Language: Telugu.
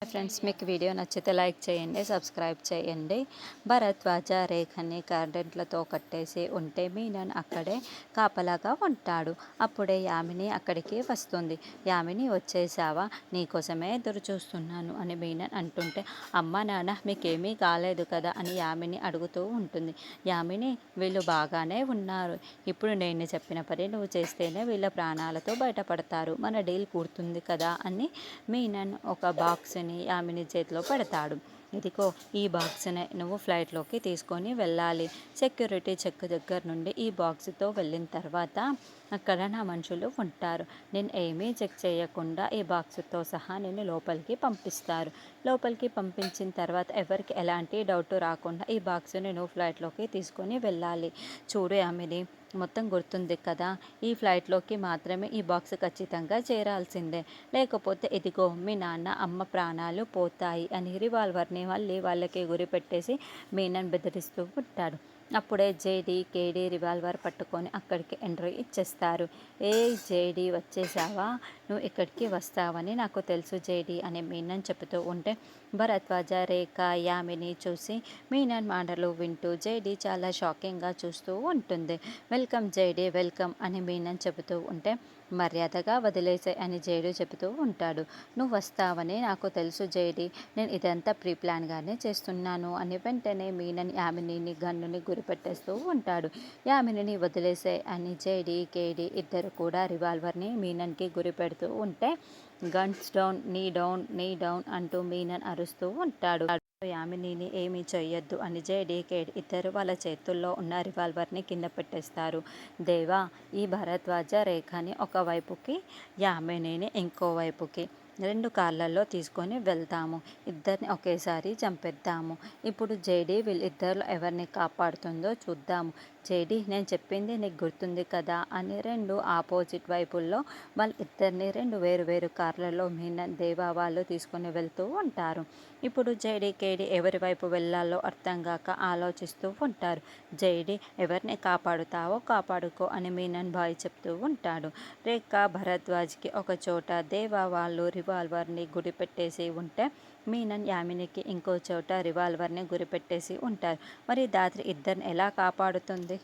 ఫ్రెండ్స్, మీకు వీడియో నచ్చితే లైక్ చేయండి, సబ్స్క్రైబ్ చేయండి. భరద్వాజ రేఖని కర్టెన్లతో కట్టేసి ఉంటే మీనన్ అక్కడే కాపలాగా ఉంటాడు. అప్పుడే యామిని అక్కడికి వస్తుంది. యామిని, వచ్చేసావా? నీకోసమే ఎదురు చూస్తున్నాను అని మీనన్ అంటుంటే, అమ్మ నాన్న మీకేమీ కాలేదు కదా అని యామిని అడుగుతూ ఉంటుంది. యామిని, వీళ్ళు బాగానే ఉన్నారు. ఇప్పుడు నేను చెప్పిన పని నువ్వు చేస్తేనే వీళ్ళ ప్రాణాలతో బయటపడతారు. మన డీల్ కూర్తుంది కదా అని మీనన్ ఒక బాక్స్ని యామిని చేతిలో పెడతాడు. ఇదిగో, ఈ బాక్స్ని నువ్వు ఫ్లైట్లోకి తీసుకొని వెళ్ళాలి. సెక్యూరిటీ చెక్ దగ్గర నుండి ఈ బాక్స్తో వెళ్ళిన తర్వాత అక్కడ నా మనుషులు ఉంటారు. నేను ఏమీ చెక్ చేయకుండా ఈ బాక్స్తో సహా నేను లోపలికి పంపిస్తారు. లోపలికి పంపించిన తర్వాత ఎవరికి ఎలాంటి డౌట్ రాకుండా ఈ బాక్స్ని నువ్వు ఫ్లైట్లోకి తీసుకొని వెళ్ళాలి. చూడు యామిని, మొత్తం గుర్తుంది కదా, ఈ ఫ్లైట్లోకి మాత్రమే ఈ బాక్స్ ఖచ్చితంగా చేరాల్సిందే. లేకపోతే ఇదిగో మీ నాన్న అమ్మ ప్రాణాలు పోతాయి అని రివాల్వర్ని మళ్ళీ వాళ్ళకి గురి పెట్టేసి మీనన్ బెదిరిస్తూ ఉంటాడు. అప్పుడే జేడీ కేడీ రివాల్వర్ పట్టుకొని అక్కడికి ఎంట్రీ ఇచ్చేస్తారు. ఏ జేడీ, వచ్చేసావా? నువ్వు ఇక్కడికి వస్తావని నాకు తెలుసు జేడీ అని మీనన్ చెబుతూ ఉంటే భరద్వాజ రేఖ యామిని చూసి మీనన్ మాటలు వింటూ జేడీ చాలా షాకింగ్గా చూస్తూ ఉంటుంది. వెల్కమ్ జేడీ, వెల్కమ్ అని మీనన్ చెబుతూ ఉంటే మర్యాదగా వదిలేసే అని జేడీ చెబుతూ ఉంటాడు. నువ్వు వస్తావని నాకు తెలుసు జేడీ, నేను ఇదంతా ప్రీ ప్లాన్గానే చేస్తున్నాను అని వెంటనే మీనన్ యామినిని గన్నుని గురిపెట్టేస్తూ ఉంటాడు. యామినిని వదిలేసే అని జేడీ కేడీ ఇద్దరు కూడా రివాల్వర్ని మీనన్కి గురిపెడుతూ ఉంటే గన్స్ డౌన్, నీ డౌన్, నీ డౌన్ అంటూ మీనన్ అరుస్తూ ఉంటాడు. యామినిని ఏమీ చెయ్యొద్దు అని జేడీ కేడీ ఇద్దరు వాళ్ళ చేతుల్లో ఉన్న రివాల్వర్ని కింద పెట్టేస్తారు. దేవా, ఈ భరద్వాజ రేఖని ఒకవైపుకి, యామినిని ఇంకోవైపుకి 2 కార్లలో తీసుకొని వెళ్తాము. ఇద్దరిని ఒకేసారి చంపేద్దాము. ఇప్పుడు జేడీ వీళ్ళిద్దరిలో ఎవరిని కాపాడుతుందో చూద్దాము. జేడీ, నేను చెప్పింది నీకు గుర్తుంది కదా అని 2 ఆపోజిట్ వైపుల్లో వాళ్ళిద్దరిని 2 వేరు కార్లలో మీనన్ దేవా వాళ్ళు తీసుకొని వెళ్తూ ఉంటారు. ఇప్పుడు జేడీ కేడీ ఎవరి వైపు వెళ్ళాలో అర్థం కాక ఆలోచిస్తూ ఉంటారు. జేడీ, ఎవరిని కాపాడుతావో కాపాడుకో అని మీనన్ బాయ్ చెప్తూ ఉంటాడు. రేఖ భరద్వాజ్కి ఒక చోట, దేవా వాళ్ళు రివాల్వర్ని గురిపెట్టేసి ఉంటే మీనన్ యామినికి ఇంకో చోట రివాల్వర్ని గురిపెట్టేసి ఉంటారు. మరి దాత్రి ఇద్దరిని ఎలా కాపాడుతుంది?